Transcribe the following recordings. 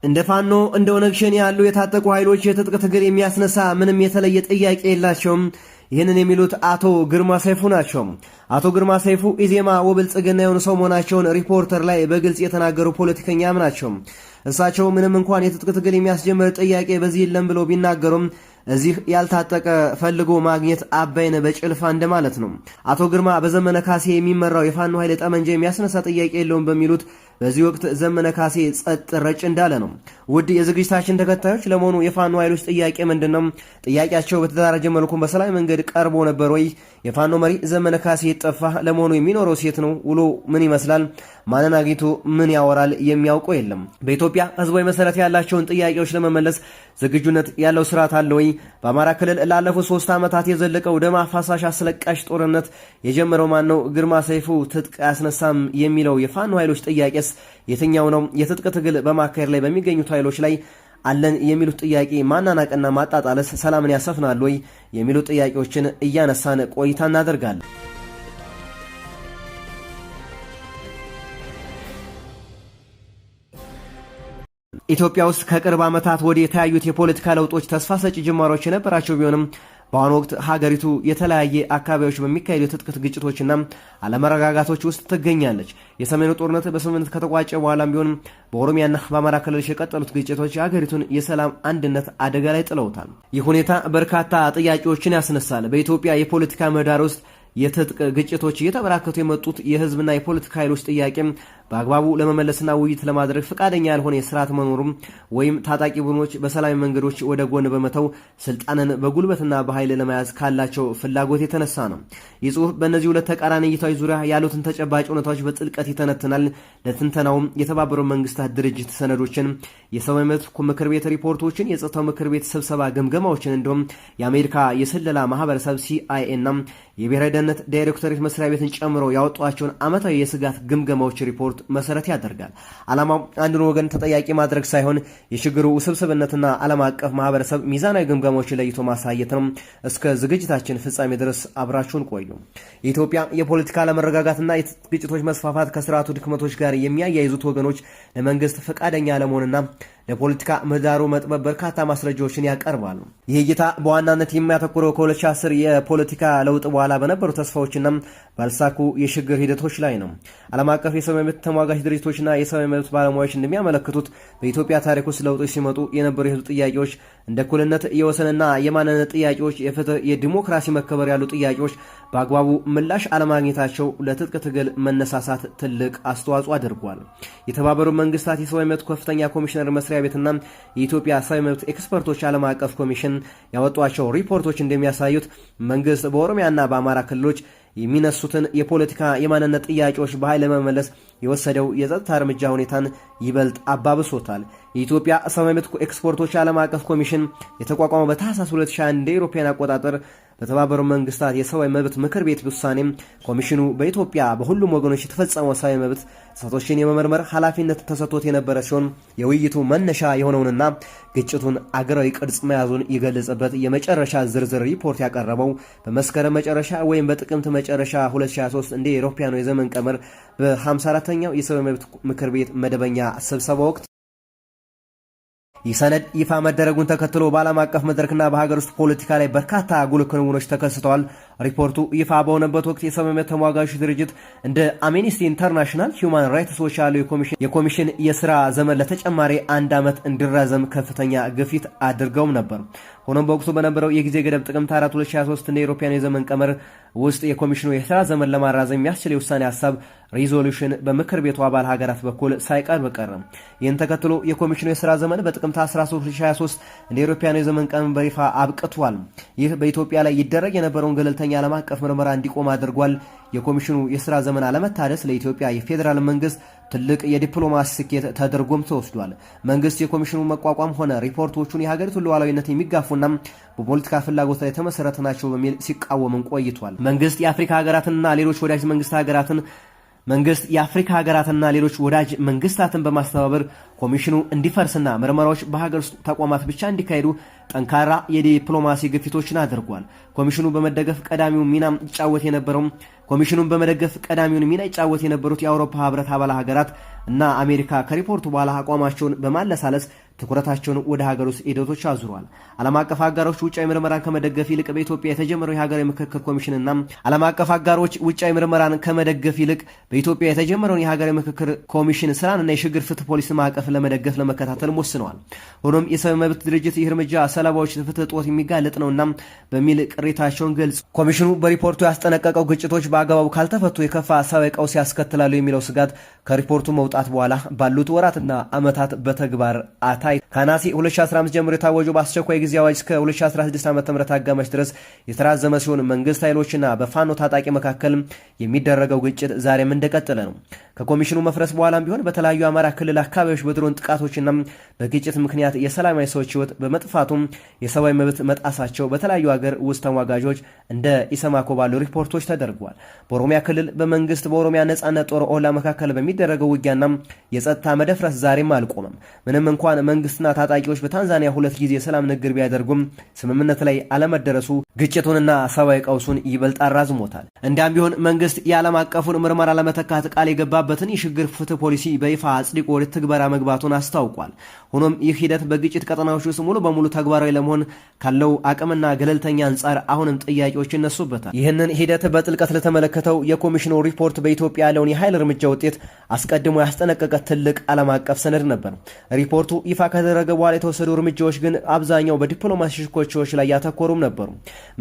እንደ ፋኖ እንደ ኦነግ ሸኔ ያሉ የታጠቁ ኃይሎች የትጥቅ ትግል የሚያስነሳ ምንም የተለየ ጥያቄ የላቸውም። ይህንን የሚሉት አቶ ግርማ ሰይፉ ናቸው። አቶ ግርማ ሰይፉ ኢዜማ ወብልጽግና የሆኑ ሰው መሆናቸውን ሪፖርተር ላይ በግልጽ የተናገሩ ፖለቲከኛም ናቸው። እሳቸው ምንም እንኳን የትጥቅ ትግል የሚያስጀምር ጥያቄ በዚህ የለም ብለው ቢናገሩም እዚህ ያልታጠቀ ፈልጎ ማግኘት አባይነ በጭልፋ እንደማለት ነው። አቶ ግርማ በዘመነ ካሴ የሚመራው የፋኖ ኃይል ጠመንጃ የሚያስነሳ ጥያቄ የለውም በሚሉት በዚህ ወቅት ዘመነ ካሴ ጸጥ ረጭ እንዳለ ነው። ውድ የዝግጅታችን ተከታዮች ለመሆኑ የፋኖ ኃይሎች ጥያቄ ምንድነው? ጥያቄያቸው በተደራጀ መልኩ በሰላም መንገድ ቀርቦ ነበር ወይ? የፋኖ መሪ ዘመነ ካሴ ጠፋ። ለመሆኑ የሚኖረው ሴት ነው? ውሎ ምን ይመስላል? ማንን አግኝቶ ምን ያወራል? የሚያውቀው የለም። በኢትዮጵያ ህዝባዊ መሰረት ያላቸውን ጥያቄዎች ለመመለስ ዝግጁነት ያለው ስርዓት አለ ወይ? በአማራ ክልል ላለፉት 3 ዓመታት የዘለቀው ደም አፋሳሽ አስለቃሽ ጦርነት የጀመረው ማን ነው? ግርማ ሰይፉ ትጥቅ ያስነሳም የሚለው የፋኖ ኃይሎች ጥያቄስ የትኛው ነው? የትጥቅ ትግል በማካሄድ ላይ በሚገኙት ኃይሎች ላይ አለን የሚሉት ጥያቄ ማናናቅና ማጣጣለስ ሰላምን ያሰፍናል ወይ የሚሉት ጥያቄዎችን እያነሳን ቆይታ እናደርጋለን። ኢትዮጵያ ውስጥ ከቅርብ ዓመታት ወዲህ የተያዩት የፖለቲካ ለውጦች ተስፋ ሰጪ ጅማሮች የነበራቸው ቢሆንም በአሁኑ ወቅት ሀገሪቱ የተለያየ አካባቢዎች በሚካሄዱ የትጥቅ ግጭቶችና አለመረጋጋቶች ውስጥ ትገኛለች። የሰሜኑ ጦርነት በስምምነት ከተቋጨ በኋላም ቢሆን በኦሮሚያና በአማራ ክልሎች የቀጠሉት ግጭቶች የሀገሪቱን የሰላም አንድነት አደጋ ላይ ጥለውታል። ይህ ሁኔታ በርካታ ጥያቄዎችን ያስነሳል። በኢትዮጵያ የፖለቲካ ምህዳር ውስጥ የትጥቅ ግጭቶች እየተበራከቱ የመጡት የህዝብና የፖለቲካ ኃይሎች ጥያቄ በአግባቡ ለመመለስና ውይይት ለማድረግ ፈቃደኛ ያልሆነ የስርዓት መኖሩም ወይም ታጣቂ ቡድኖች በሰላማዊ መንገዶች ወደ ጎን በመተው ስልጣንን በጉልበትና በኃይል ለመያዝ ካላቸው ፍላጎት የተነሳ ነው። ይህ ጽሑፍ በእነዚህ ሁለት ተቃራኒ እይታዎች ዙሪያ ያሉትን ተጨባጭ እውነታዎች በጥልቀት ይተነትናል። ለትንተናውም የተባበሩት መንግስታት ድርጅት ሰነዶችን፣ የሰብአዊ መብት ምክር ቤት ሪፖርቶችን፣ የጸጥታው ምክር ቤት ስብሰባ ግምገማዎችን እንዲሁም የአሜሪካ የስለላ ማህበረሰብ ሲአይኤ እና የብሔራዊ ደህንነት ዳይሬክቶሬት መስሪያ ቤትን ጨምሮ ያወጧቸውን ዓመታዊ የስጋት ግምገማዎች ሪፖርት መሰረት ያደርጋል። ዓላማው አንድን ወገን ተጠያቂ ማድረግ ሳይሆን የችግሩ ውስብስብነትና ዓለም አቀፍ ማህበረሰብ ሚዛናዊ ግምገማዎችን ለይቶ ማሳየት ነው። እስከ ዝግጅታችን ፍጻሜ ድረስ አብራችሁን ቆዩ። የኢትዮጵያ የፖለቲካ አለመረጋጋትና የግጭቶች መስፋፋት ከስርዓቱ ድክመቶች ጋር የሚያያይዙት ወገኖች ለመንግስት ፈቃደኛ አለመሆንና ለፖለቲካ ምህዳሩ መጥበብ በርካታ ማስረጃዎችን ያቀርባሉ። ይህ እይታ በዋናነት የሚያተኩረው ከ2010 የፖለቲካ ለውጥ በኋላ በነበሩ ተስፋዎችና ባልሳኩ የሽግግር ሂደቶች ላይ ነው። ዓለም አቀፍ የሰብአዊ መብት ተሟጋች ድርጅቶችና የሰብአዊ መብት ባለሙያዎች እንደሚያመለክቱት በኢትዮጵያ ታሪክ ውስጥ ለውጦች ሲመጡ የነበሩ የህዝብ ጥያቄዎች እንደ እኩልነት፣ የወሰንና የማንነት ጥያቄዎች፣ የፍትህ፣ የዲሞክራሲ መከበር ያሉ ጥያቄዎች በአግባቡ ምላሽ አለማግኘታቸው ለትጥቅ ትግል መነሳሳት ትልቅ አስተዋጽኦ አድርጓል። የተባበሩት መንግስታት የሰብአዊ መብት ከፍተኛ ኮሚሽነር መስሪያ ቤትና የኢትዮጵያ ሰብአዊ መብት ኤክስፐርቶች ዓለም አቀፍ ኮሚሽን ያወጧቸው ሪፖርቶች እንደሚያሳዩት መንግስት በኦሮሚያና በአማራ ክልሎች የሚነሱትን የፖለቲካ የማንነት ጥያቄዎች በኃይል ለመመለስ የወሰደው የጸጥታ እርምጃ ሁኔታን ይበልጥ አባብሶታል። የኢትዮጵያ ሰብአዊ መብት ኤክስፐርቶች ዓለም አቀፍ ኮሚሽን የተቋቋመው በታህሳስ 2021 እንደ አውሮፓውያን አቆጣጠር በተባበሩት መንግስታት የሰብአዊ መብት ምክር ቤት ውሳኔ ኮሚሽኑ በኢትዮጵያ በሁሉም ወገኖች የተፈጸመው ሰብአዊ መብት ጥሰቶችን የመመርመር ኃላፊነት ተሰጥቶት የነበረ ሲሆን የውይይቱ መነሻ የሆነውንና ግጭቱን አገራዊ ቅርጽ መያዙን የገለጸበት የመጨረሻ ዝርዝር ሪፖርት ያቀረበው በመስከረም መጨረሻ ወይም በጥቅምት መጨረሻ 2023 እንደ አውሮፓውያኑ የዘመን ቀመር በ54ኛው የሰብአዊ መብት ምክር ቤት መደበኛ ስብሰባ ወቅት ይህ ሰነድ ይፋ መደረጉን ተከትሎ በዓለም አቀፍ መድረክና በሀገር ውስጥ ፖለቲካ ላይ በርካታ ጉልህ ክንውኖች ተከስተዋል። ሪፖርቱ ይፋ በሆነበት ወቅት የሰብአዊ መብት ተሟጋቾች ድርጅት እንደ አምነስቲ ኢንተርናሽናል፣ ሂውማን ራይትስ ዎች ያሉ የኮሚሽን የስራ ዘመን ለተጨማሪ 1 ዓመት እንዲራዘም ከፍተኛ ግፊት አድርገውም ነበር። ሆኖም በወቅቱ በነበረው የጊዜ ገደብ ጥቅምት 4 2023 እንደ አውሮፓውያን የዘመን ቀመር ውስጥ የኮሚሽኑ የስራ ዘመን ለማራዘም የሚያስችል የውሳኔ ሀሳብ ሪዞሉሽን በምክር ቤቱ አባል ሀገራት በኩል ሳይቀርብ ቀረ። ይህን ተከትሎ የኮሚሽኑ የስራ ዘመን በጥቅምት 13 2023 እንደ አውሮፓውያን የዘመን ቀመር በይፋ አብቅቷል። ይህ በኢትዮጵያ ላይ ይደረግ የነበረውን ገለልተኛ ዓለም አቀፍ ምርመራ እንዲቆም አድርጓል። የኮሚሽኑ የስራ ዘመን አለመታደስ ለኢትዮጵያ የፌዴራል መንግስት ትልቅ የዲፕሎማሲ ስኬት ተደርጎም ተወስዷል። መንግስት የኮሚሽኑ መቋቋም ሆነ ሪፖርቶቹን የሀገሪቱን ሉዓላዊነት የሚጋፉና በፖለቲካ ፍላጎት ላይ የተመሰረተ ናቸው በሚል ሲቃወምን ቆይቷል። መንግስት የአፍሪካ ሀገራትንና ሌሎች ወዳጅ መንግስት ሀገራትን መንግስት የአፍሪካ ሀገራትና ሌሎች ወዳጅ መንግስታትን በማስተባበር ኮሚሽኑ እንዲፈርስና ምርመራዎች በሀገር ውስጥ ተቋማት ብቻ እንዲካሄዱ ጠንካራ የዲፕሎማሲ ግፊቶችን አድርጓል። ኮሚሽኑን በመደገፍ ቀዳሚውን ሚና ይጫወት የነበሩት የአውሮፓ ህብረት አባል ሀገራት እና አሜሪካ ከሪፖርቱ በኋላ አቋማቸውን በማለሳለስ ትኩረታቸውን ወደ ሀገር ውስጥ ሂደቶች አዙረዋል። ዓለም አቀፍ አጋሮች ውጫዊ ምርመራን ከመደገፍ ይልቅ በኢትዮጵያ የተጀመረው የሀገራዊ ምክክር ኮሚሽንና ዓለም አቀፍ አጋሮች ውጫዊ ምርመራን ከመደገፍ ይልቅ በኢትዮጵያ የተጀመረውን የሀገራዊ ምክክር ኮሚሽን ስራንና የሽግግር ፍትህ ፖሊሲ ማዕቀፍ ለመከታተል ወስነዋል። ሆኖም የሰብአዊ መብት ድርጅት ይህ እርምጃ ሰለባዎች ፍትህ እጦት የሚጋለጥ ነውና በሚል ቅሬታቸውን ገልጸው ኮሚሽኑ በሪፖርቱ ያስጠነቀቀው ግጭቶች በአግባቡ ካልተፈቱ የከፋ ሰብአዊ ቀውስ ያስከትላሉ የሚለው ስጋት ከሪፖርቱ መውጣት በኋላ ባሉት ወራትና ዓመታት በተግባር ከነሐሴ 2015 ጀምሮ የታወጀው በአስቸኳይ ጊዜ አዋጅ እስከ 2016 ዓ.ም አጋማሽ ድረስ የተራዘመ ሲሆን መንግስት ኃይሎችና በፋኖ ታጣቂ መካከል የሚደረገው ግጭት ዛሬም እንደቀጠለ ነው። ከኮሚሽኑ መፍረስ በኋላም ቢሆን በተለያዩ አማራ ክልል አካባቢዎች በድሮን ጥቃቶችና በግጭት ምክንያት የሰላማዊ ሰዎች ህይወት በመጥፋቱም የሰብአዊ መብት መጣሳቸው በተለያዩ ሀገር ውስጥ ተሟጋጆች እንደ ኢሰማኮ ባሉ ሪፖርቶች ተደርጓል። በኦሮሚያ ክልል በመንግስት በኦሮሚያ ነጻነት ጦር ኦላ መካከል በሚደረገው ውጊያና የጸጥታ መደፍረስ ዛሬም አልቆመም። ምንም እንኳን መንግስትና ታጣቂዎች በታንዛኒያ 2 ጊዜ የሰላም ንግግር ቢያደርጉም ስምምነት ላይ አለመደረሱ ግጭቱንና ሰብአዊ ቀውሱን ይበልጥ አራዝሞታል። እንዲያም ቢሆን መንግስት የዓለም አቀፉን ምርመራ ለመተካት ቃል የገባበትን የሽግግር ፍትህ ፖሊሲ በይፋ አጽድቆ ወደ ትግበራ መግባቱን አስታውቋል። ሆኖም ይህ ሂደት በግጭት ቀጠናዎች ውስጥ ሙሉ በሙሉ ተግባራዊ ለመሆን ካለው አቅምና ገለልተኛ አንጻር አሁንም ጥያቄዎች ይነሱበታል። ይህንን ሂደት በጥልቀት ለተመለከተው የኮሚሽኑ ሪፖርት በኢትዮጵያ ያለውን የኃይል እርምጃ ውጤት አስቀድሞ ያስጠነቀቀ ትልቅ ዓለም አቀፍ ሰነድ ነበር። ሪፖርቱ ይፋ ከተደረገ በኋላ የተወሰዱ እርምጃዎች ግን አብዛኛው በዲፕሎማሲ ሽኮቻዎች ላይ ያተኮሩም ነበሩ።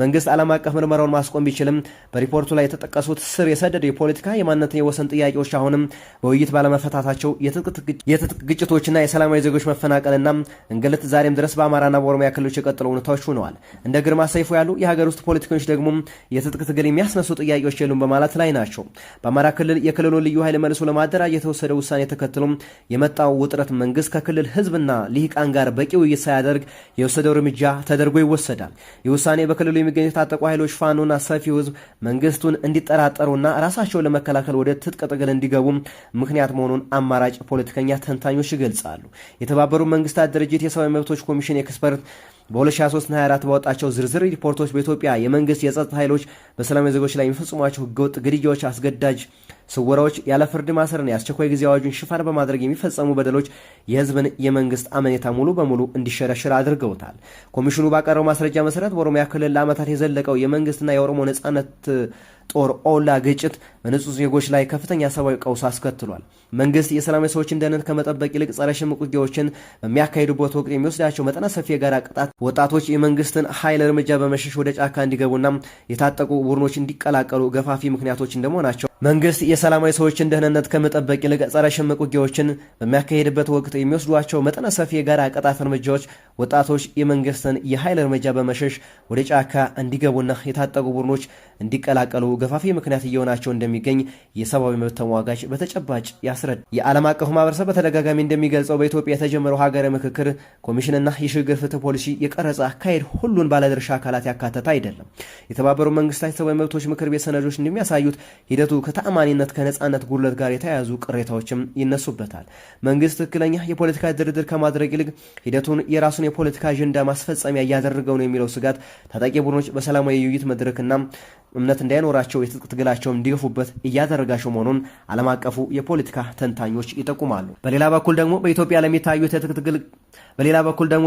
መንግስት ዓለም አቀፍ ምርመራውን ማስቆም ቢችልም በሪፖርቱ ላይ የተጠቀሱት ስር የሰደደ የፖለቲካ የማንነትና የወሰን ጥያቄዎች አሁንም በውይይት ባለመፈታታቸው የትጥቅ ግጭቶችና የሰላማዊ ዜጎች መፈናቀልና እንግልት ዛሬም ድረስ በአማራና በኦሮሚያ ክልሎች የቀጠሉ ሁኔታዎች ሆነዋል። እንደ ግርማ ሰይፉ ያሉ የሀገር ውስጥ ፖለቲከኞች ደግሞ የትጥቅ ትግል የሚያስነሱ ጥያቄዎች የሉም በማለት ላይ ናቸው። በአማራ ክልል የክልሉን ልዩ ኃይል መልሶ ለማደራጀት የተወሰደ ውሳኔ ተከትሎም የመጣው ውጥረት መንግስት ከክልል ህዝብና ልሂቃን ጋር በቂ ውይይት ሳያደርግ የወሰደው እርምጃ ተደርጎ ይወሰዳል። ይህ ውሳኔ በክልሉ የሚገኙ የታጠቁ ኃይሎች ፋኖና ሰፊው ህዝብ መንግስቱን እንዲጠራጠሩና ራሳቸውን ለመከላከል ወደ ትጥቅ ትግል እንዲገቡ ምክንያት መሆኑን አማራጭ ፖለቲከኛ ተንታኞች ይገልጻሉ። የተባበሩት መንግስታት ድርጅት የሰብአዊ መብቶች ኮሚሽን ኤክስፐርት በ2023-24 ባወጣቸው ዝርዝር ሪፖርቶች በኢትዮጵያ የመንግስት የጸጥታ ኃይሎች በሰላማዊ ዜጎች ላይ የሚፈጽሟቸው ህገወጥ ግድያዎች፣ አስገዳጅ ስወራዎች፣ ያለ ፍርድ ማሰርና የአስቸኳይ ጊዜ አዋጁን ሽፋን በማድረግ የሚፈጸሙ በደሎች የህዝብን የመንግስት አመኔታ ሙሉ በሙሉ እንዲሸረሽር አድርገውታል። ኮሚሽኑ ባቀረበው ማስረጃ መሰረት በኦሮሚያ ክልል ለዓመታት የዘለቀው የመንግስትና የኦሮሞ ነጻነት ጦር ኦላ ግጭት በንጹህ ዜጎች ላይ ከፍተኛ ሰብአዊ ቀውስ አስከትሏል። መንግስት የሰላማዊ ሰዎችን ደህንነት ከመጠበቅ ይልቅ ጸረ ሽምቅ ውጊያዎችን በሚያካሂዱበት ወቅት የሚወስዳቸው መጠነ ሰፊ የጋራ ቅጣት ወጣቶች የመንግስትን ኃይል እርምጃ በመሸሽ ወደ ጫካ እንዲገቡና የታጠቁ ቡድኖች እንዲቀላቀሉ ገፋፊ ምክንያቶች እንደመሆናቸው መንግስት የሰላማዊ ሰዎችን ደህንነት ከመጠበቅ ይልቅ ጸረ ሽምቅ ውጊያዎችን በሚያካሂድበት ወቅት የሚወስዷቸው መጠነ ሰፊ የጋራ ቅጣት እርምጃዎች ወጣቶች የመንግስትን የኃይል እርምጃ በመሸሽ ወደ ጫካ እንዲገቡና የታጠቁ ቡድኖች እንዲቀላቀሉ ገፋፊ ምክንያት እየሆናቸው እንደሚገኝ የሰብአዊ መብት ተሟጋች በተጨባጭ ያስረዳል። የዓለም አቀፉ ማህበረሰብ በተደጋጋሚ እንደሚገልጸው በኢትዮጵያ የተጀመረው ሀገራዊ ምክክር ኮሚሽንና የሽግግር ፍትህ ፖሊሲ የቀረጸ አካሄድ ሁሉን ባለድርሻ አካላት ያካተተ አይደለም። የተባበሩት መንግስታት የሰብአዊ መብቶች ምክር ቤት ሰነዶች እንደሚያሳዩት ሂደቱ ከተአማኒነት ከነጻነት ጉድለት ጋር የተያያዙ ቅሬታዎችም ይነሱበታል። መንግስት ትክክለኛ የፖለቲካ ድርድር ከማድረግ ይልቅ ሂደቱን የራሱን የፖለቲካ አጀንዳ ማስፈጸሚያ እያደረገው ነው የሚለው ስጋት ታጣቂ ቡድኖች በሰላማዊ የውይይት መድረክና እምነት እንዳይኖራቸው የትጥቅ ትግላቸውን እንዲገፉበት እያደረጋቸው መሆኑን ዓለም አቀፉ የፖለቲካ ተንታኞች ይጠቁማሉ። በሌላ በኩል ደግሞ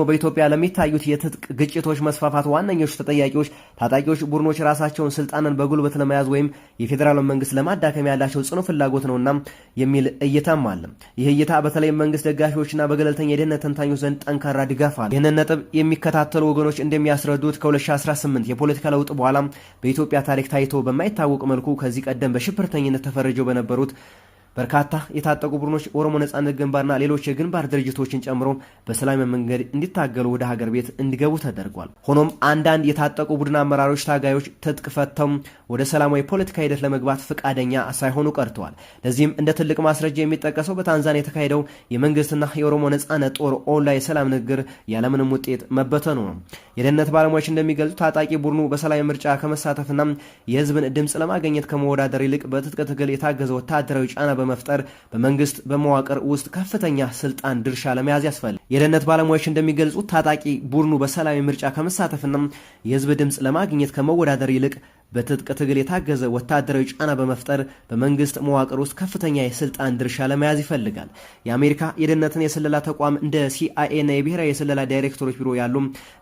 በኢትዮጵያ ለሚታዩት የትጥቅ ግጭቶች መስፋፋት ዋነኞቹ ተጠያቂዎች ታጣቂዎች ቡድኖች ራሳቸውን ስልጣንን በጉልበት ለመያዝ ወይም የፌዴራል መንግስት ለማዳከም ያላቸው ጽኑ ፍላጎት ነውና የሚል እይታም አለ። ይህ እይታ በተለይ መንግስት ደጋፊዎችና በገለልተኛ የደህንነት ተንታኞች ዘንድ ጠንካራ ድጋፍ አለ። ይህንን ነጥብ የሚከታተሉ ወገኖች እንደሚያስረዱት ከ2018 የፖለቲካ ለውጥ በኋላ በኢትዮጵያ ታሪክ ታይቶ በማይታወቅ መልኩ ከዚህ ቀደም በሽብርተኝነት ተፈርጀው በነበሩት በርካታ የታጠቁ ቡድኖች ኦሮሞ ነጻነት ግንባርና ሌሎች የግንባር ድርጅቶችን ጨምሮ በሰላማዊ መንገድ እንዲታገሉ ወደ ሀገር ቤት እንዲገቡ ተደርጓል። ሆኖም አንዳንድ የታጠቁ ቡድን አመራሮች ታጋዮች ትጥቅ ፈተው ወደ ሰላማዊ ፖለቲካ ሂደት ለመግባት ፈቃደኛ ሳይሆኑ ቀርተዋል። ለዚህም እንደ ትልቅ ማስረጃ የሚጠቀሰው በታንዛኒያ የተካሄደው የመንግስትና የኦሮሞ ነጻነት ጦር ኦንላይን የሰላም ንግግር ያለምንም ውጤት መበተኑ ነው። የደህንነት ባለሙያዎች እንደሚገልጹ ታጣቂ ቡድኑ በሰላማዊ ምርጫ ከመሳተፍና የህዝብን ድምፅ ለማግኘት ከመወዳደር ይልቅ በትጥቅ ትግል የታገዘ ወታደራዊ ጫና በመፍጠር በመንግስት በመዋቅር ውስጥ ከፍተኛ ስልጣን ድርሻ ለመያዝ ያስፈልጋል። የደህንነት ባለሙያዎች እንደሚገልጹት ታጣቂ ቡድኑ በሰላማዊ ምርጫ ከመሳተፍና የህዝብ ድምፅ ለማግኘት ከመወዳደር ይልቅ በትጥቅ ትግል የታገዘ ወታደራዊ ጫና በመፍጠር በመንግስት መዋቅር ውስጥ ከፍተኛ የስልጣን ድርሻ ለመያዝ ይፈልጋል። የአሜሪካ የደህንነትን የስለላ ተቋም እንደ CIA እና የብሔራዊ የስለላ ዳይሬክተሮች ቢሮ ያሉ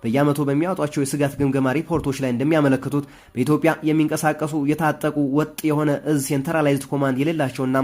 በየዓመቱ በሚያወጧቸው የስጋት ግምገማ ሪፖርቶች ላይ እንደሚያመለክቱት በኢትዮጵያ የሚንቀሳቀሱ የታጠቁ ወጥ የሆነ እዝ ሴንትራላይዝድ ኮማንድ የሌላቸውና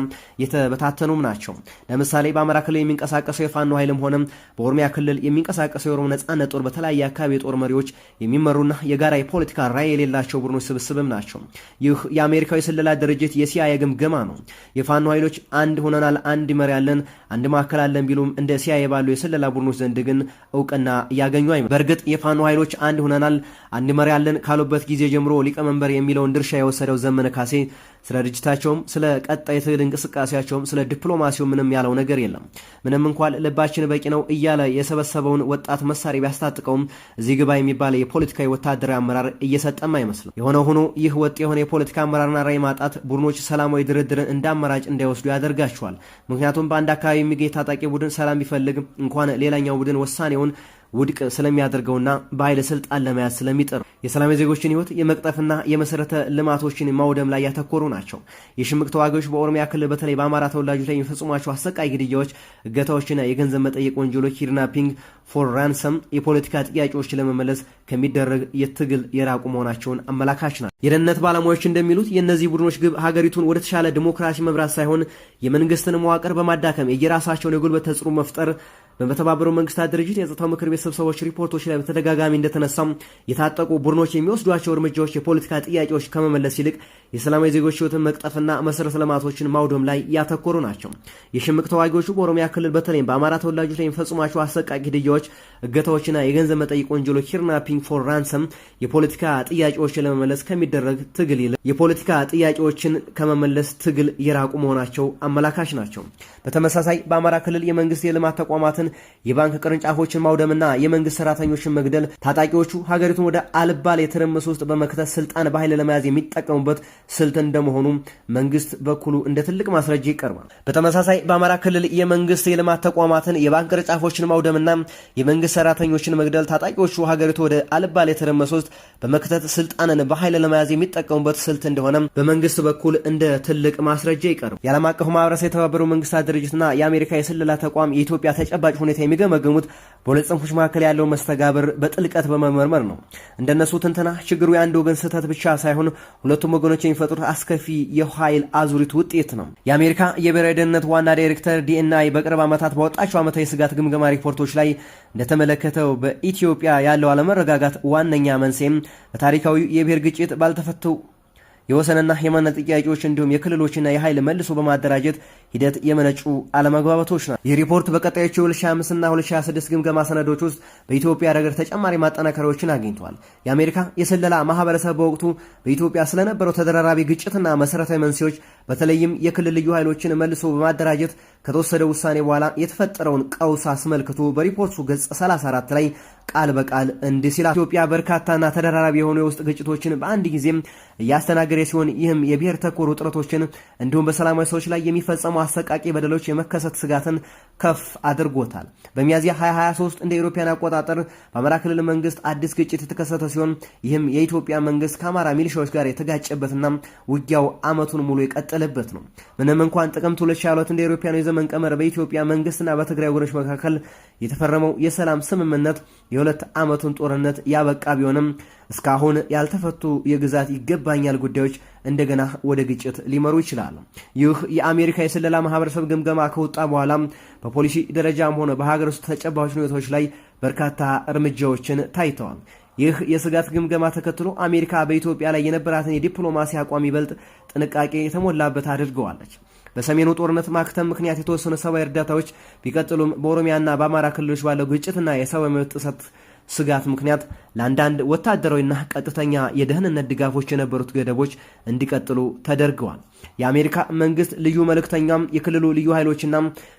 የተበታተኑም ናቸው። ለምሳሌ በአማራ ክልል የሚንቀሳቀሰው የፋኖ ኃይልም ሆነ በኦሮሚያ ክልል የሚንቀሳቀሰው የኦሮሞ ነጻነት ጦር በተለያየ አካባቢ የጦር መሪዎች የሚመሩና የጋራ የፖለቲካ ራዕይ የሌላቸው ቡድኖች ስብስብ ናቸው። ይህ የአሜሪካዊ ስለላ ድርጅት የሲአይኤ ግምገማ ነው። የፋኖ ኃይሎች አንድ ሆነናል፣ አንድ መሪ ያለን፣ አንድ ማዕከል አለን ቢሉም እንደ ሲአይኤ ባሉ የስለላ ቡድኖች ዘንድ ግን እውቅና ያገኙ አይመስልም። በእርግጥ የፋኖ ኃይሎች አንድ ሆነናል፣ አንድ መሪ ያለን ካሉበት ጊዜ ጀምሮ ሊቀመንበር የሚለውን ድርሻ የወሰደው ዘመነ ካሴ ስለ ድርጅታቸውም ስለ ቀጣይ ትግል እንቅስቃሴያቸውም ስለ ዲፕሎማሲው ምንም ያለው ነገር የለም። ምንም እንኳን ልባችን በቂ ነው እያለ የሰበሰበውን ወጣት መሳሪያ ቢያስታጥቀውም እዚህ ግባ የሚባል የፖለቲካዊ ወታደራዊ አመራር እየሰጠም አይመስልም። የሆነ ሆኖ ይህ ወጥ የሆነ የፖለቲካ አመራርና ራዕይ ማጣት ቡድኖች ሰላማዊ ድርድርን እንደ አማራጭ እንዳይወስዱ ያደርጋቸዋል። ምክንያቱም በአንድ አካባቢ የሚገኝ ታጣቂ ቡድን ሰላም ቢፈልግ እንኳን ሌላኛው ቡድን ውሳኔውን ውድቅ ስለሚያደርገውና በኃይል ስልጣን ለመያዝ ስለሚጥር የሰላማዊ ዜጎችን ህይወት የመቅጠፍና የመሰረተ ልማቶችን ማውደም ላይ ያተኮሩ ናቸው። የሽምቅ ተዋጊዎች በኦሮሚያ ክልል በተለይ በአማራ ተወላጆች ላይ የሚፈጽሟቸው አሰቃቂ ግድያዎች፣ እገታዎችና የገንዘብ መጠየቅ ወንጀሎች ኪድናፒንግ ፎር ራንሰም የፖለቲካ ጥያቄዎችን ለመመለስ ከሚደረግ የትግል የራቁ መሆናቸውን አመላካች ናቸው። የደህንነት ባለሙያዎች እንደሚሉት የእነዚህ ቡድኖች ግብ ሀገሪቱን ወደ ተሻለ ዲሞክራሲ መብራት ሳይሆን የመንግስትን መዋቅር በማዳከም የየራሳቸውን የጉልበት ተጽዕኖ መፍጠር በተባበሩት መንግስታት ድርጅት የጸጥታው ምክር ቤት ስብሰባዎች ሪፖርቶች ላይ በተደጋጋሚ እንደተነሳም የታጠቁ ቡድኖች የሚወስዷቸው እርምጃዎች የፖለቲካ ጥያቄዎች ከመመለስ ይልቅ የሰላማዊ ዜጎች ህይወትን መቅጠፍና መሰረተ ልማቶችን ማውደም ላይ ያተኮሩ ናቸው። የሽምቅ ተዋጊዎቹ በኦሮሚያ ክልል በተለይም በአማራ ተወላጆች ላይ የሚፈጽሟቸው አሰቃቂ ግድያዎች፣ እገታዎችና የገንዘብ መጠይቅ ወንጀሎች ኪድናፒንግ ፎር ራንሰም የፖለቲካ ጥያቄዎችን ለመመለስ ከሚደረግ ትግል ይልቅ የፖለቲካ ጥያቄዎችን ከመመለስ ትግል የራቁ መሆናቸው አመላካች ናቸው። በተመሳሳይ በአማራ ክልል የመንግስት የልማት ተቋማትን የባንክ ቅርንጫፎችን ማውደምና የመንግስት ሰራተኞችን መግደል ታጣቂዎቹ ሀገሪቱን ወደ አልባሌ ትርምስ ውስጥ በመክተት ስልጣን በኃይል ለመያዝ የሚጠቀሙበት ስልት እንደመሆኑ መንግስት በኩሉ እንደ ትልቅ ማስረጃ ይቀርባል። በተመሳሳይ በአማራ ክልል የመንግስት የልማት ተቋማትን የባንክ ቅርንጫፎችን ማውደምና የመንግስት ሰራተኞችን መግደል ታጣቂዎቹ ሀገሪቱ ወደ አልባሌ ትርምስ ውስጥ በመክተት ስልጣንን በኃይል ለመያዝ የሚጠቀሙበት ስልት እንደሆነ በመንግስት በኩል እንደ ትልቅ ማስረጃ ይቀርባል። የዓለም አቀፉ ማህበረሰብ የተባበሩት መንግስታት ድርጅትና የአሜሪካ የስለላ ተቋም የኢትዮጵያ ተጨባጭ ሁኔታ የሚገመገሙት በሁለት ጽንፎች መካከል ያለው መስተጋብር በጥልቀት በመመርመር ነው። እንደነሱ ትንተና ችግሩ የአንድ ወገን ስህተት ብቻ ሳይሆን ሁለቱም ወገኖች የሚፈጥሩት አስከፊ የኃይል አዙሪት ውጤት ነው። የአሜሪካ የብሔራዊ ደህንነት ዋና ዳይሬክተር DNI በቅርብ ዓመታት ባወጣቸው ዓመታዊ የስጋት ግምገማ ሪፖርቶች ላይ እንደተመለከተው በኢትዮጵያ ያለው አለመረጋጋት ዋነኛ መንስኤም በታሪካዊ የብሔር ግጭት፣ ባልተፈቱ የወሰንና የማንነት ጥያቄዎች እንዲሁም የክልሎችና የኃይል መልሶ በማደራጀት ሂደት የመነጩ አለመግባባቶች ናቸው። ይህ ሪፖርት በቀጣዮቹ 2025 እና 2026 ግምገማ ሰነዶች ውስጥ በኢትዮጵያ ረገድ ተጨማሪ ማጠናከሪያዎችን አግኝቷል። የአሜሪካ የስለላ ማህበረሰብ በወቅቱ በኢትዮጵያ ስለነበረው ተደራራቢ ግጭትና መሰረታዊ መንስኤዎች በተለይም የክልል ልዩ ኃይሎችን መልሶ በማደራጀት ከተወሰደ ውሳኔ በኋላ የተፈጠረውን ቀውስ አስመልክቶ በሪፖርቱ ገጽ 34 ላይ ቃል በቃል እንዲህ ሲል ኢትዮጵያ በርካታና ተደራራቢ የሆኑ የውስጥ ግጭቶችን በአንድ ጊዜም እያስተናገደ ሲሆን ይህም የብሔር ተኮር ውጥረቶችን እንዲሁም በሰላማዊ ሰዎች ላይ የሚፈጸሙ አሰቃቂ በደሎች የመከሰት ስጋትን ከፍ አድርጎታል። በሚያዝያ 2023 እንደ ኢሮፓያን አቆጣጠር በአማራ ክልል መንግስት አዲስ ግጭት የተከሰተ ሲሆን ይህም የኢትዮጵያ መንግስት ከአማራ ሚሊሻዎች ጋር የተጋጨበትና ውጊያው ዓመቱን ሙሉ የቀጠለበት ነው። ምንም እንኳን ጥቅምት 2022 እንደ ኢሮፓያን የዘመን ቀመር በኢትዮጵያ መንግስትና በትግራይ ወገኖች መካከል የተፈረመው የሰላም ስምምነት የሁለት ዓመቱን ጦርነት ያበቃ ቢሆንም እስካሁን ያልተፈቱ የግዛት ይገባኛል ጉዳዮች እንደገና ወደ ግጭት ሊመሩ ይችላሉ። ይህ የአሜሪካ የስለላ ማህበረሰብ ግምገማ ከወጣ በኋላ በፖሊሲ ደረጃም ሆነ በሀገር ውስጥ ተጨባጭ ሁኔታዎች ላይ በርካታ እርምጃዎችን ታይተዋል። ይህ የስጋት ግምገማ ተከትሎ አሜሪካ በኢትዮጵያ ላይ የነበራትን የዲፕሎማሲ አቋም ይበልጥ ጥንቃቄ የተሞላበት አድርገዋለች። በሰሜኑ ጦርነት ማክተም ምክንያት የተወሰኑ ሰብአዊ እርዳታዎች ቢቀጥሉም በኦሮሚያና በአማራ ክልሎች ባለው ግጭትና የሰብአዊ መብት ጥሰት ስጋት ምክንያት ለአንዳንድ ወታደራዊና ቀጥተኛ የደህንነት ድጋፎች የነበሩት ገደቦች እንዲቀጥሉ ተደርገዋል። የአሜሪካ መንግስት ልዩ መልእክተኛም የክልሉ ልዩ ኃይሎችና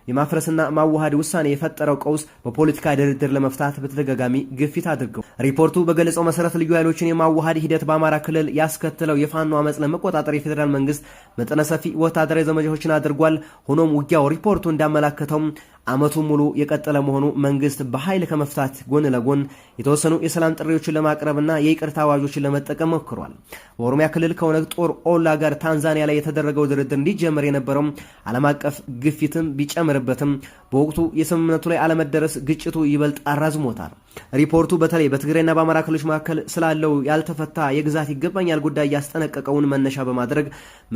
የማፍረስና ማዋሃድ ውሳኔ የፈጠረው ቀውስ በፖለቲካ ድርድር ለመፍታት በተደጋጋሚ ግፊት አድርገው ሪፖርቱ በገለጸው መሰረት ልዩ ኃይሎችን የማዋሃድ ሂደት በአማራ ክልል ያስከተለው የፋኖ አመፅ ለመቆጣጠር የፌዴራል መንግስት መጠነ ሰፊ ወታደራዊ ዘመቻዎችን አድርጓል። ሆኖም ውጊያው ሪፖርቱ እንዳመላከተው አመቱ ሙሉ የቀጠለ መሆኑ መንግስት በኃይል ከመፍታት ጎን ለጎን የተወሰኑ የሰላም ጥሪዎችን ለማቅረብና የይቅርታ አዋጆችን ለመጠቀም ሞክሯል። በኦሮሚያ ክልል ከኦነግ ጦር ኦላ ጋር ታንዛኒያ ላይ የተደረገው ድርድር እንዲጀመር የነበረው ዓለም አቀፍ ግፊትም ቢጨምርበትም በወቅቱ የስምምነቱ ላይ አለመደረስ ግጭቱ ይበልጥ አራዝሞታል። ሪፖርቱ በተለይ በትግራይና በአማራ ክልሎች መካከል ስላለው ያልተፈታ የግዛት ይገባኛል ጉዳይ ያስጠነቀቀውን መነሻ በማድረግ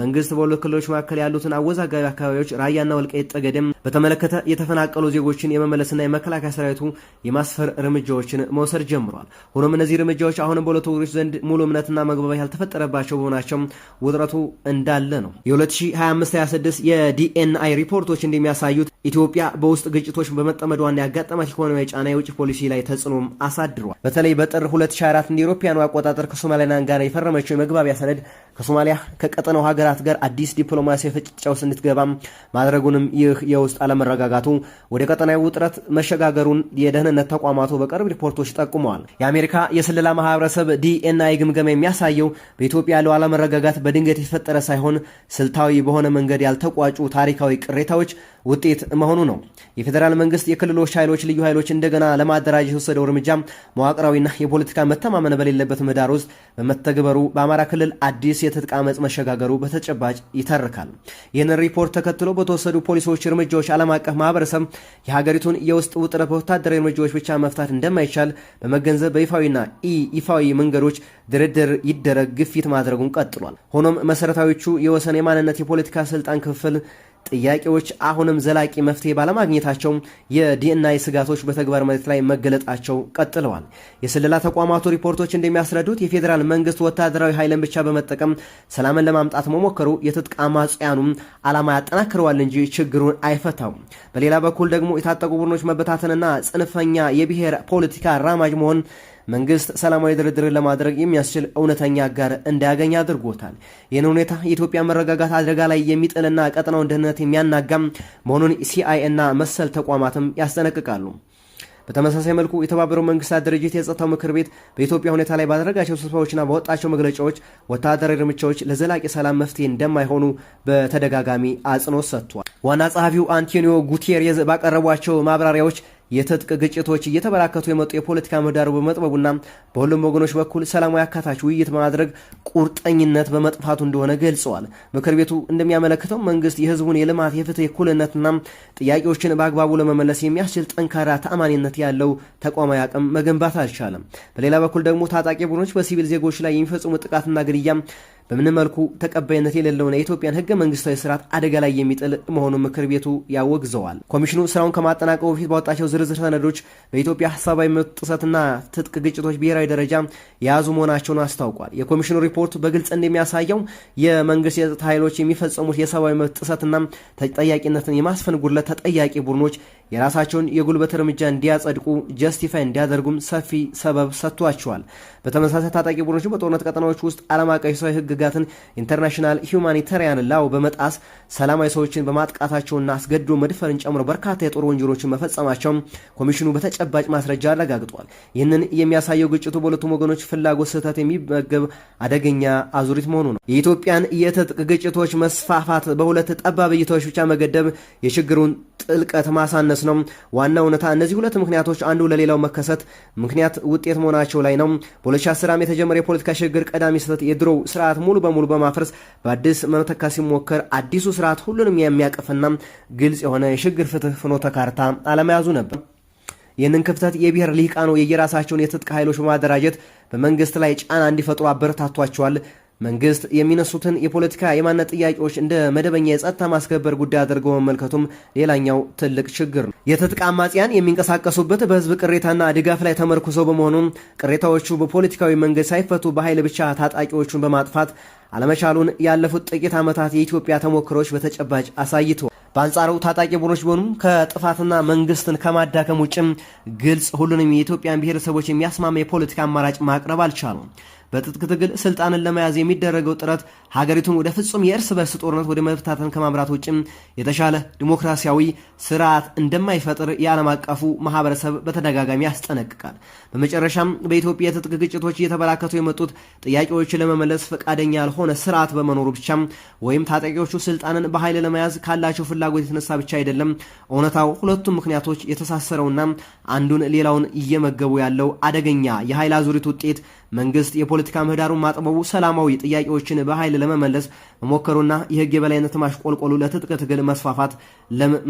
መንግስት በሁለቱ ክልሎች መካከል ያሉትን አወዛጋቢ አካባቢዎች ራያና ወልቃይት ጠገዴም በተመለከተ የተፈናቀሉ ዜጎችን የመመለስና የመከላከያ ሰራዊቱ የማስፈር እርምጃዎችን መውሰድ ጀምሯል። ሆኖም እነዚህ እርምጃዎች አሁንም በሁለቱ ወገኖች ዘንድ ሙሉ እምነትና መግባባት ያልተፈጠረባቸው በሆናቸው ውጥረቱ እንዳለ ነው። የ2025-26 የዲኤንአይ ሪፖርቶች እንደሚያሳዩት ኢትዮጵያ በውስጥ ግጭቶች በመጠመዷና ያጋጠማት ኢኮኖሚያዊ ጫና የውጭ ፖሊሲ ላይ ተጽዕኖም አሳድሯል። በተለይ በጥር 2024 እንደ አውሮፓውያኑ አቆጣጠር ከሶማሊያ ጋር የፈረመችው የመግባቢያ ሰነድ ከሶማሊያ ከቀጠናው ሀገራት ጋር አዲስ ዲፕሎማሲያዊ ፍጥጫ ውስጥ እንድትገባም ማድረጉንም ይህ የውስጥ አለመረጋጋቱ ወደ ቀጠናዊ ውጥረት መሸጋገሩን የደህንነት ተቋማቱ በቅርብ ሪፖርቶች ጠቁመዋል። የአሜሪካ የስለላ ማህበረሰብ ዲኤንአይ ግምገማ የሚያሳየው በኢትዮጵያ ያለው አለመረጋጋት በድንገት የተፈጠረ ሳይሆን ስልታዊ በሆነ መንገድ ያልተቋጩ ታሪካዊ ቅሬታዎች ውጤት መሆኑ ነው። የፌዴራል መንግስት የክልሎች ኃይሎች ልዩ ኃይሎች እንደገና ለማደራጀት የወሰደው እርምጃ መዋቅራዊና የፖለቲካ መተማመን በሌለበት ምህዳር ውስጥ በመተግበሩ በአማራ ክልል አዲስ የትጥቅ አመፅ መሸጋገሩ በተጨባጭ ይተርካል። ይህንን ሪፖርት ተከትሎ በተወሰዱ ፖሊሲዎች እርምጃዎች ዓለም አቀፍ ማህበረሰብ የሀገሪቱን የውስጥ ውጥረት በወታደራዊ እርምጃዎች ብቻ መፍታት እንደማይቻል በመገንዘብ በይፋዊና ይፋዊ መንገዶች ድርድር ይደረግ ግፊት ማድረጉን ቀጥሏል። ሆኖም መሰረታዊዎቹ የወሰን የማንነት የፖለቲካ ስልጣን ክፍል ጥያቄዎች አሁንም ዘላቂ መፍትሄ ባለማግኘታቸው የዲኤንአይ ስጋቶች በተግባር መሬት ላይ መገለጣቸው ቀጥለዋል። የስለላ ተቋማቱ ሪፖርቶች እንደሚያስረዱት የፌዴራል መንግስት ወታደራዊ ኃይልን ብቻ በመጠቀም ሰላምን ለማምጣት መሞከሩ የትጥቅ አማጽያኑም ዓላማ ያጠናክረዋል እንጂ ችግሩን አይፈታውም። በሌላ በኩል ደግሞ የታጠቁ ቡድኖች መበታተንና ጽንፈኛ የብሔር ፖለቲካ አራማጅ መሆን መንግስት ሰላማዊ ድርድርን ለማድረግ የሚያስችል እውነተኛ አጋር እንዳያገኝ አድርጎታል። ይህን ሁኔታ የኢትዮጵያ መረጋጋት አደጋ ላይ የሚጥልና ቀጠናውን ደህንነት የሚያናጋም መሆኑን ሲአይኤ እና መሰል ተቋማትም ያስጠነቅቃሉ። በተመሳሳይ መልኩ የተባበሩት መንግስታት ድርጅት የጸጥታው ምክር ቤት በኢትዮጵያ ሁኔታ ላይ ባደረጋቸው ስብሰባዎችና ባወጣቸው መግለጫዎች ወታደራዊ እርምጃዎች ለዘላቂ ሰላም መፍትሄ እንደማይሆኑ በተደጋጋሚ አጽንኦት ሰጥቷል። ዋና ጸሐፊው አንቶኒዮ ጉቴሬዝ ባቀረቧቸው ማብራሪያዎች የትጥቅ ግጭቶች እየተበራከቱ የመጡ የፖለቲካ ምህዳሩ በመጥበቡና በሁሉም ወገኖች በኩል ሰላማዊ አካታች ውይይት በማድረግ ቁርጠኝነት በመጥፋቱ እንደሆነ ገልጸዋል። ምክር ቤቱ እንደሚያመለክተው መንግስት የህዝቡን የልማት፣ የፍትህ፣ የእኩልነትና ጥያቄዎችን በአግባቡ ለመመለስ የሚያስችል ጠንካራ ተአማኒነት ያለው ተቋማዊ አቅም መገንባት አልቻለም። በሌላ በኩል ደግሞ ታጣቂ ቡድኖች በሲቪል ዜጎች ላይ የሚፈጽሙ ጥቃትና ግድያ በምንም መልኩ ተቀባይነት የሌለውና የኢትዮጵያን ህገ መንግስታዊ ስርዓት አደጋ ላይ የሚጥል መሆኑን ምክር ቤቱ ያወግዘዋል። ኮሚሽኑ ስራውን ከማጠናቀቁ በፊት ባወጣቸው ዝርዝር ሰነዶች በኢትዮጵያ ሰብአዊ መብት ጥሰትና ትጥቅ ግጭቶች ብሔራዊ ደረጃ የያዙ መሆናቸውን አስታውቋል። የኮሚሽኑ ሪፖርት በግልጽ እንደሚያሳየው የመንግስት የጸጥታ ኃይሎች የሚፈጸሙት የሰብአዊ መብት ጥሰትና ተጠያቂነትን የማስፈን ጉድለት ተጠያቂ ቡድኖች የራሳቸውን የጉልበት እርምጃ እንዲያጸድቁ ጀስቲፋይ እንዲያደርጉም ሰፊ ሰበብ ሰጥቷቸዋል። በተመሳሳይ ታጣቂ ቡድኖች በጦርነት ቀጠናዎች ውስጥ ዓለም አቀፍ ሰብአዊ ህግጋትን ኢንተርናሽናል ሁማኒታሪያን ላው በመጣስ ሰላማዊ ሰዎችን በማጥቃታቸውና አስገድዶ መድፈርን ጨምሮ በርካታ የጦር ወንጀሎችን መፈጸማቸው ኮሚሽኑ በተጨባጭ ማስረጃ አረጋግጧል። ይህንን የሚያሳየው ግጭቱ በሁለቱም ወገኖች ፍላጎት ስህተት የሚመገብ አደገኛ አዙሪት መሆኑ ነው። የኢትዮጵያን የትጥቅ ግጭቶች መስፋፋት በሁለት ጠባብ እይታዎች ብቻ መገደብ የችግሩን ጥልቀት ማሳነስ ነው። ዋና እውነታ እነዚህ ሁለት ምክንያቶች አንዱ ለሌላው መከሰት ምክንያት ውጤት መሆናቸው ላይ ነው። በ2010 ዓ.ም የተጀመረ የፖለቲካ ሽግግር ቀዳሚ ስህተት የድሮው ስርዓት ሙሉ በሙሉ በማፍረስ በአዲስ መተካት ሲሞከር አዲሱ ስርዓት ሁሉንም የሚያቅፍና ግልጽ የሆነ የሽግግር ፍትህ ፍኖተ ካርታ አለመያዙ ነበር። ይህንን ክፍተት የብሔር ልሂቃኑ የየራሳቸውን የትጥቅ ኃይሎች በማደራጀት በመንግስት ላይ ጫና እንዲፈጥሩ አበረታቷቸዋል። መንግስት የሚነሱትን የፖለቲካ የማንነት ጥያቄዎች እንደ መደበኛ የጸጥታ ማስከበር ጉዳይ አድርገው መመልከቱም ሌላኛው ትልቅ ችግር ነው። የትጥቅ አማጽያን የሚንቀሳቀሱበት በህዝብ ቅሬታና ድጋፍ ላይ ተመርኩዘው በመሆኑም ቅሬታዎቹ በፖለቲካዊ መንገድ ሳይፈቱ በኃይል ብቻ ታጣቂዎቹን በማጥፋት አለመቻሉን ያለፉት ጥቂት ዓመታት የኢትዮጵያ ተሞክሮች በተጨባጭ አሳይተዋል። በአንጻሩ ታጣቂ ቡድኖች ቢሆኑም ከጥፋትና መንግስትን ከማዳከም ውጭም ግልጽ ሁሉንም የኢትዮጵያን ብሔረሰቦች የሚያስማማ የፖለቲካ አማራጭ ማቅረብ አልቻሉም። በትጥቅ ትግል ስልጣንን ለመያዝ የሚደረገው ጥረት ሀገሪቱን ወደ ፍጹም የእርስ በርስ ጦርነት ወደ መፍታተን ከማምራት ውጭም የተሻለ ዲሞክራሲያዊ ስርዓት እንደማይፈጥር የዓለም አቀፉ ማህበረሰብ በተደጋጋሚ ያስጠነቅቃል። በመጨረሻም በኢትዮጵያ የትጥቅ ግጭቶች እየተበራከቱ የመጡት ጥያቄዎችን ለመመለስ ፈቃደኛ ያልሆነ ስርዓት በመኖሩ ብቻም ወይም ታጣቂዎቹ ስልጣንን በኃይል ለመያዝ ካላቸው ፍላጎት የተነሳ ብቻ አይደለም። እውነታው ሁለቱም ምክንያቶች የተሳሰረውና አንዱን ሌላውን እየመገቡ ያለው አደገኛ የኃይል አዙሪት ውጤት መንግስት የፖለቲካ ምህዳሩን ማጥበቡ፣ ሰላማዊ ጥያቄዎችን በኃይል ለመመለስ መሞከሩና የህግ የበላይነት ማሽቆልቆሉ ለትጥቅ ትግል መስፋፋት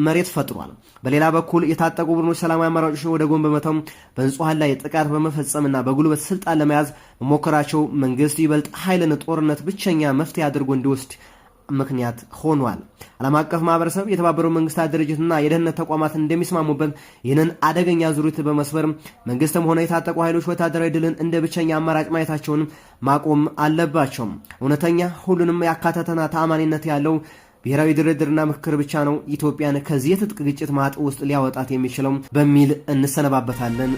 መሬት ፈጥሯል። በሌላ በኩል የታጠቁ ቡድኖች ሰላማዊ አማራጮችን ወደ ጎን በመተው በንጹሃን ላይ ጥቃት በመፈጸምና በጉልበት ስልጣን ለመያዝ መሞከራቸው መንግስት ይበልጥ ኃይልን ጦርነት ብቸኛ መፍትሄ አድርጎ እንዲወስድ ምክንያት ሆኗል። ዓለም አቀፍ ማህበረሰብ፣ የተባበሩት መንግስታት ድርጅትና የደህንነት ተቋማት እንደሚስማሙበት ይህንን አደገኛ ዙሪት በመስበር መንግስትም ሆነ የታጠቁ ኃይሎች ወታደራዊ ድልን እንደ ብቸኛ አማራጭ ማየታቸውን ማቆም አለባቸው። እውነተኛ ሁሉንም ያካተተና ተአማኒነት ያለው ብሔራዊ ድርድርና ምክክር ብቻ ነው ኢትዮጵያን ከዚህ የትጥቅ ግጭት ማጥ ውስጥ ሊያወጣት የሚችለው በሚል እንሰነባበታለን።